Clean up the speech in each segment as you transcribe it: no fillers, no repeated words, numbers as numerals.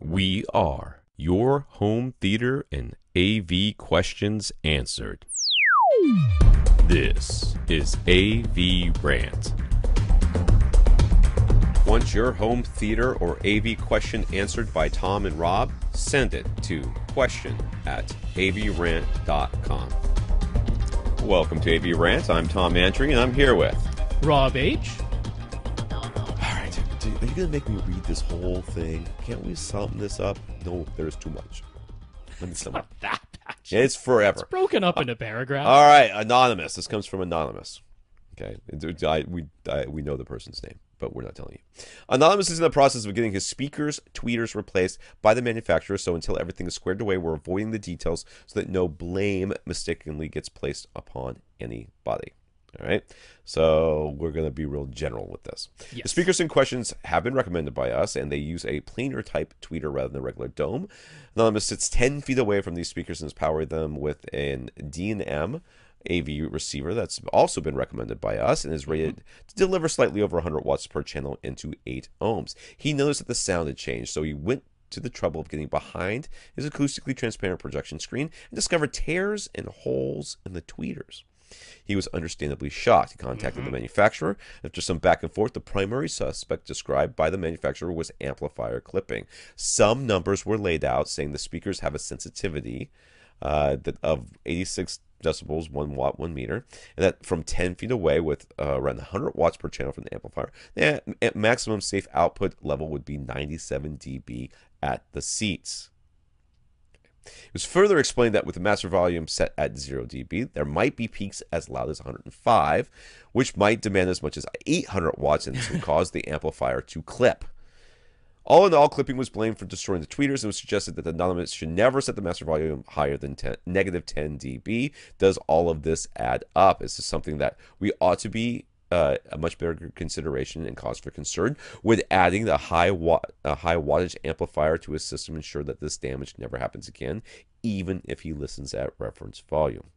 We are your home theater and AV questions answered. This is AVRant. Want your home theater or AV question answered by Tom and Rob? Send it to question@avrant.com. Welcome to AVRant. I'm Tom Andry, and I'm here with Rob H. Alright, are you going to make me read this whole thing? Can't we sum this up? No, there's too much. Let me sum it up. That patch. It's forever. It's broken up into paragraphs. All right, Anonymous. This comes from Anonymous. Okay, we know the person's name, but we're not telling you. Anonymous is in the process of getting his speakers, tweeters replaced by the manufacturer, so until everything is squared away, we're avoiding the details so that no blame mistakenly gets placed upon anybody. All right, so we're going to be real general with this. Yes. The speakers in questions have been recommended by us, and they use a planar type tweeter rather than a regular dome. Anonymous sits 10 feet away from these speakers and is powering them with an D&M AV receiver that's also been recommended by us and is rated to deliver slightly over 100 watts per channel into 8 ohms. He noticed that the sound had changed, so he went to the trouble of getting behind his acoustically transparent projection screen and discovered tears and holes in the tweeters. He was understandably shocked. He contacted the manufacturer. After some back and forth, the primary suspect described by the manufacturer was amplifier clipping. Some numbers were laid out saying the speakers have a sensitivity of 86 decibels, 1 watt, 1 meter, and that from 10 feet away with around 100 watts per channel from the amplifier, the maximum safe output level would be 97 dB at the seats. It was further explained that with the master volume set at 0 dB, there might be peaks as loud as 105, which might demand as much as 800 watts, and this would cause the amplifier to clip. All in all, clipping was blamed for destroying the tweeters, and it was suggested that the Anonymous should never set the master volume higher than negative 10 dB. Does all of this add up? Is this something that we ought to be a much bigger consideration and cause for concern? Would adding the high wattage amplifier to his system ensure that this damage never happens again, even if he listens at reference volume?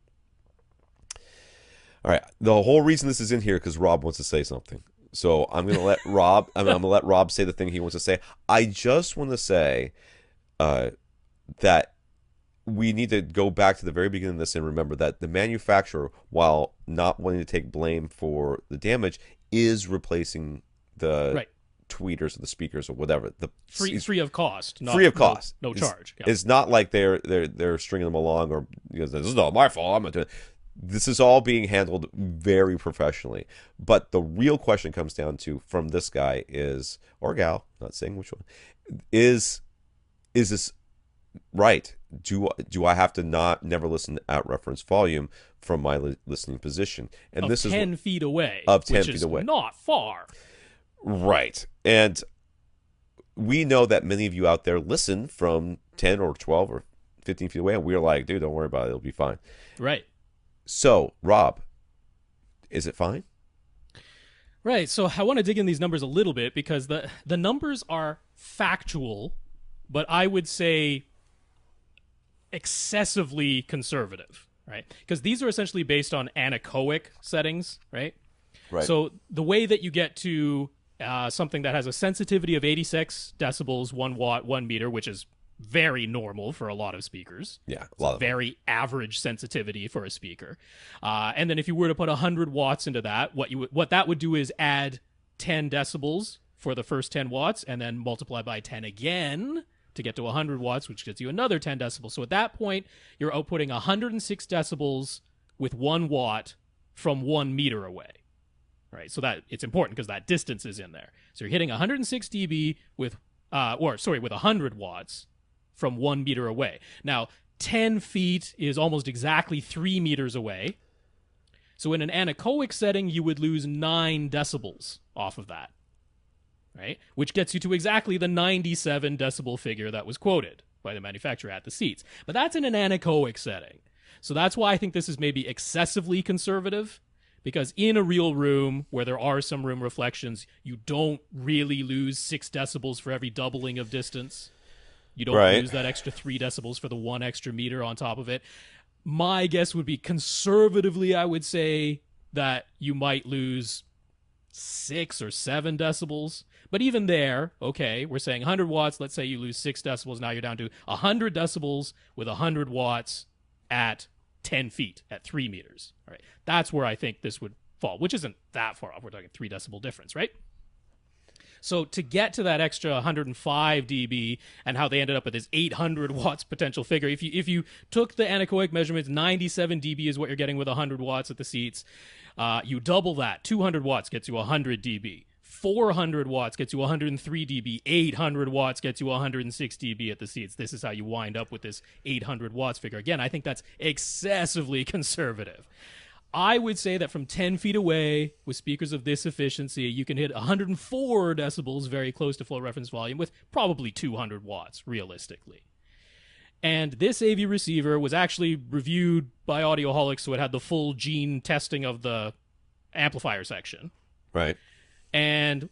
All right, the whole reason this is in here because Rob wants to say something. So I'm going to let Rob. I'm going to let Rob say the thing he wants to say. I just want to say that we need to go back to the very beginning of this and remember that the manufacturer, while not wanting to take blame for the damage, is replacing the tweeters or the speakers or whatever. The free of cost. Free of cost. No charge. Yeah. It's not like they're stringing them along or this is not my fault. I'm not doing it. This is all being handled very professionally. But the real question comes down to, from this guy is, or gal, not saying which one, is this right? Do I have to never listen at reference volume from my listening position? And of this 10 is feet away. Of 10 which feet is away. Not far. Right. And we know that many of you out there listen from 10 or 12 or 15 feet away, and we're like, dude, don't worry about it. It'll be fine. Right. So, Rob, is it fine? Right. So I want to dig in these numbers a little bit because the numbers are factual, but I would say excessively conservative, right? Because these are essentially based on anechoic settings, right? Right. So the way that you get to something that has a sensitivity of 86 decibels, 1 watt, 1 meter, which is very normal for a lot of speakers. Yeah, a lot of very average sensitivity for a speaker. And then if you were to put 100 watts into that, what that would do is add 10 decibels for the first 10 watts and then multiply by 10 again to get to 100 watts, which gets you another 10 decibels. So at that point, you're outputting 106 decibels with 1 watt from 1 meter away. Right, so that it's important because that distance is in there. So you're hitting 106 dB with 100 watts from 1 meter away. Now, 10 feet is almost exactly 3 meters away. So in an anechoic setting, you would lose 9 decibels off of that, right? Which gets you to exactly the 97 decibel figure that was quoted by the manufacturer at the seats. But that's in an anechoic setting. So that's why I think this is maybe excessively conservative, because in a real room where there are some room reflections, you don't really lose 6 decibels for every doubling of distance. You don't lose that extra 3 decibels for the 1 extra meter on top of it. My guess would be conservatively, I would say that you might lose 6 or 7 decibels. But even there, okay, we're saying 100 watts. Let's say you lose 6 decibels. Now you're down to 100 decibels with 100 watts at 10 feet, at 3 meters. All right, that's where I think this would fall, which isn't that far off. We're talking 3 decibel difference, right? So to get to that extra 105 dB and how they ended up with this 800 watts potential figure, if you took the anechoic measurements, 97 dB is what you're getting with 100 watts at the seats. You double that, 200 watts gets you 100 dB. 400 watts gets you 103 dB. 800 watts gets you 106 dB at the seats. This is how you wind up with this 800 watts figure. Again, I think that's excessively conservative. I would say that from 10 feet away, with speakers of this efficiency, you can hit 104 decibels, very close to full reference volume, with probably 200 watts, realistically. And this AV receiver was actually reviewed by Audioholics, so it had the full gene testing of the amplifier section. Right. And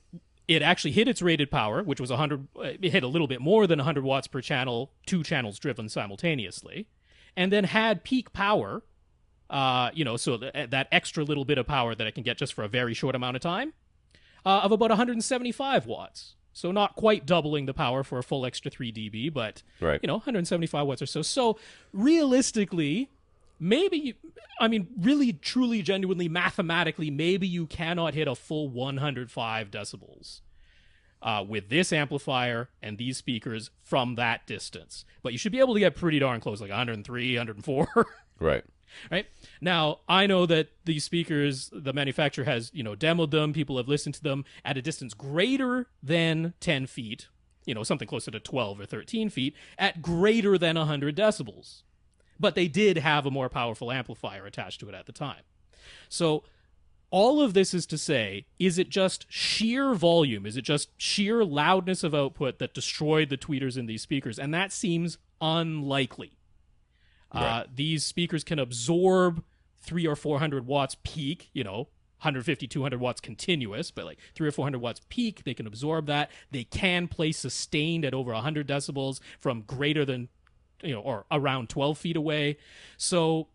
it actually hit its rated power, which was 100. It hit a little bit more than 100 watts per channel, 2 channels driven simultaneously, and then had peak power. So that extra little bit of power that it can get just for a very short amount of time, of about 175 watts. So not quite doubling the power for a full extra 3 dB, but, right. 175 watts or so. So realistically, maybe, really, truly, genuinely, mathematically, maybe you cannot hit a full 105 decibels with this amplifier and these speakers from that distance. But you should be able to get pretty darn close, like 103, 104. Right. Right. Now, I know that these speakers, the manufacturer has, demoed them. People have listened to them at a distance greater than 10 feet, something closer to 12 or 13 feet, at greater than 100 decibels. But they did have a more powerful amplifier attached to it at the time. So all of this is to say, is it just sheer volume? Is it just sheer loudness of output that destroyed the tweeters in these speakers? And that seems unlikely. Right. These speakers can absorb 300 or 400 watts peak, 150, 200 watts continuous, but like 300 or 400 watts peak, they can absorb that. They can play sustained at over 100 decibels from greater than, or around 12 feet away. So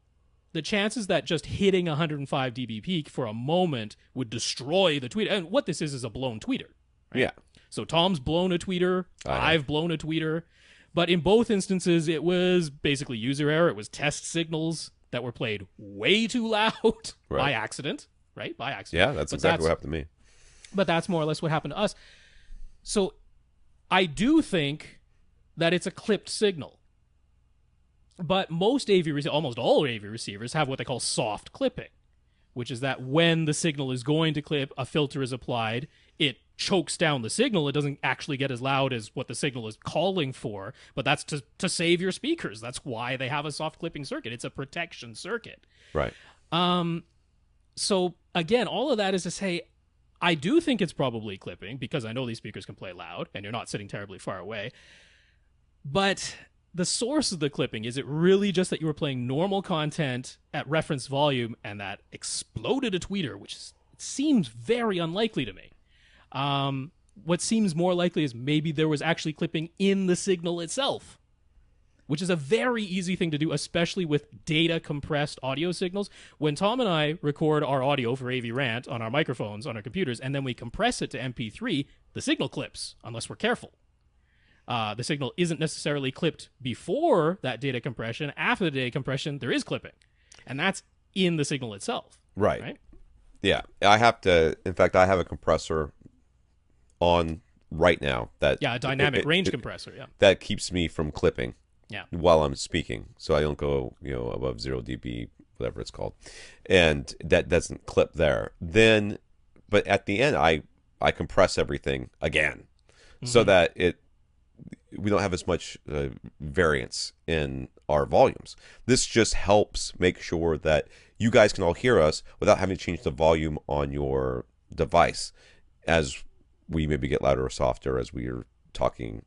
the chances that just hitting 105 dB peak for a moment would destroy the tweeter. And what this is a blown tweeter. Right? Yeah. So Tom's blown a tweeter. I've blown a tweeter. But in both instances, it was basically user error. It was test signals that were played way too loud by accident, right? By accident. Yeah, that's exactly what happened to me. But that's more or less what happened to us. So I do think that it's a clipped signal. But most almost all AV receivers have what they call soft clipping, which is that when the signal is going to clip, a filter is applied, it chokes down the signal. It doesn't actually get as loud as what the signal is calling for, but that's to save your speakers. That's why they have a soft clipping circuit. It's a protection circuit. Right. So again, all of that is to say, I do think it's probably clipping because I know these speakers can play loud and you're not sitting terribly far away. But the source of the clipping, is it really just that you were playing normal content at reference volume and that exploded a tweeter, which seems very unlikely to me. What seems more likely is maybe there was actually clipping in the signal itself, which is a very easy thing to do, especially with data compressed audio signals. When Tom and I record our audio for AVRant on our microphones, on our computers, and then we compress it to MP3, the signal clips, unless we're careful. The signal isn't necessarily clipped before that data compression. After the data compression, there is clipping. And that's in the signal itself. Right? Yeah. I have a compressor on right now a dynamic range compressor, that keeps me from clipping while I'm speaking, so I don't go above 0 dB, whatever it's called, and that doesn't clip there. Then, but at the end, I compress everything again, so that we don't have as much variance in our volumes. This just helps make sure that you guys can all hear us without having to change the volume on your device as we maybe get louder or softer as we are talking,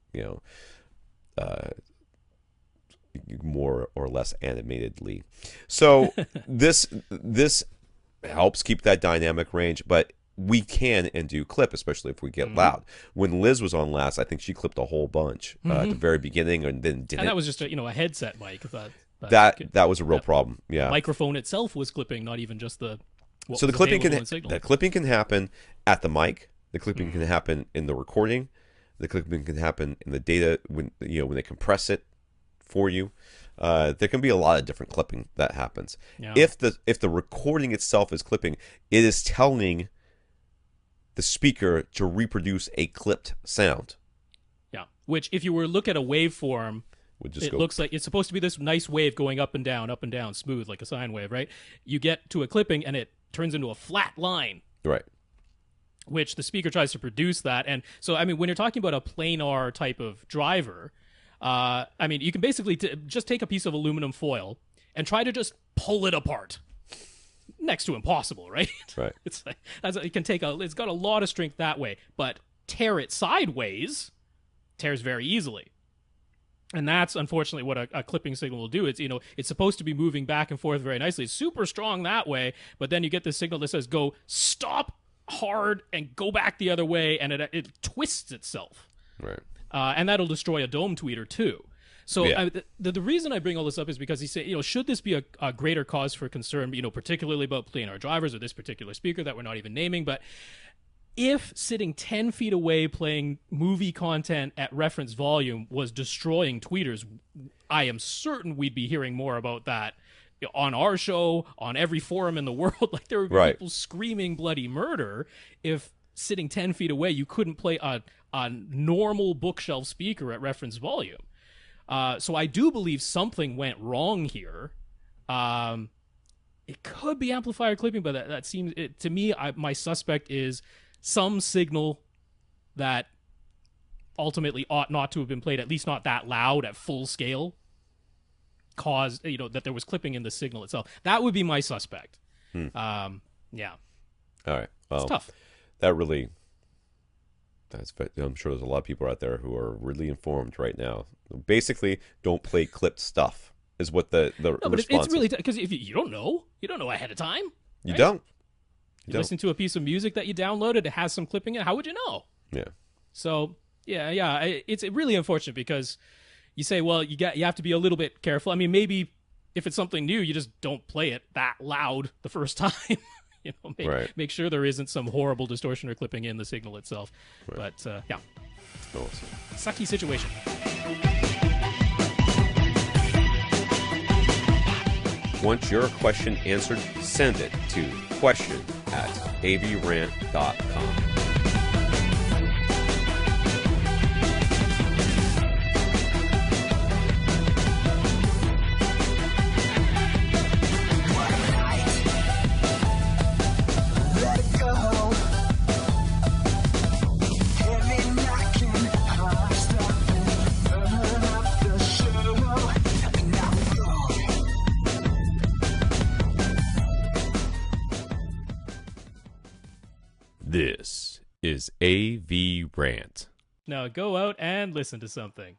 more or less animatedly. So this helps keep that dynamic range, but we can and do clip, especially if we get loud. When Liz was on last, I think she clipped a whole bunch at the very beginning, and then didn't. And that was just a headset mic. That was a real problem. Yeah, the microphone itself was clipping, not even just the what So was the clipping available can in Signal. that clipping can happen at the mic. The clipping can happen in the recording. The clipping can happen in the data when when they compress it for you. There can be a lot of different clipping that happens. Yeah. If the recording itself is clipping, it is telling the speaker to reproduce a clipped sound. Yeah. Which, if you were to look at a waveform, Would just it go looks like it's supposed to be this nice wave going up and down, smooth, like a sine wave, right? You get to a clipping and it turns into a flat line, right. which the speaker tries to produce that. And so, I mean, when you're talking about a planar type of driver, I mean, you can basically just take a piece of aluminum foil and try to just pull it apart. Next to impossible, right? Right. It's like, it's got a lot of strength that way, but tear it sideways tears very easily. And that's unfortunately what a clipping signal will do. It's it's supposed to be moving back and forth very nicely. It's super strong that way, but then you get this signal that says go stop hard and go back the other way, and it twists itself. Right. And that'll destroy a dome tweeter too. So Yeah. the reason I bring all this up is because he said, should this be a greater cause for concern, particularly about planar drivers or this particular speaker that we're not even naming, but if sitting 10 feet away playing movie content at reference volume was destroying tweeters, I am certain we'd be hearing more about that on our show, on every forum in the world. Like, there would be Right. people screaming bloody murder if sitting 10 feet away you couldn't play a normal bookshelf speaker at reference volume. So I do believe something went wrong here. It could be amplifier clipping, but that seems to me. My suspect is some signal that ultimately ought not to have been played, at least not that loud at full scale, caused that there was clipping in the signal itself. That would be my suspect. Yeah, All right. Well, it's tough. That really. I'm sure there's a lot of people out there who are really informed right now. Basically, don't play clipped stuff is what the No, but response it's really is. because if you don't know ahead of time. You right? don't. You listen to a piece of music that you downloaded, it has some clipping in it. How would you know? Yeah. So yeah, it's really unfortunate because you say, well, you have to be a little bit careful. I mean, maybe if it's something new, you just don't play it that loud the first time. Make sure there isn't some horrible distortion or clipping in the signal itself. Right. But yeah, Awesome. Sucky situation. Want your question answered? Send it to question@avrant.com. This is AVRant. Now go out and listen to something.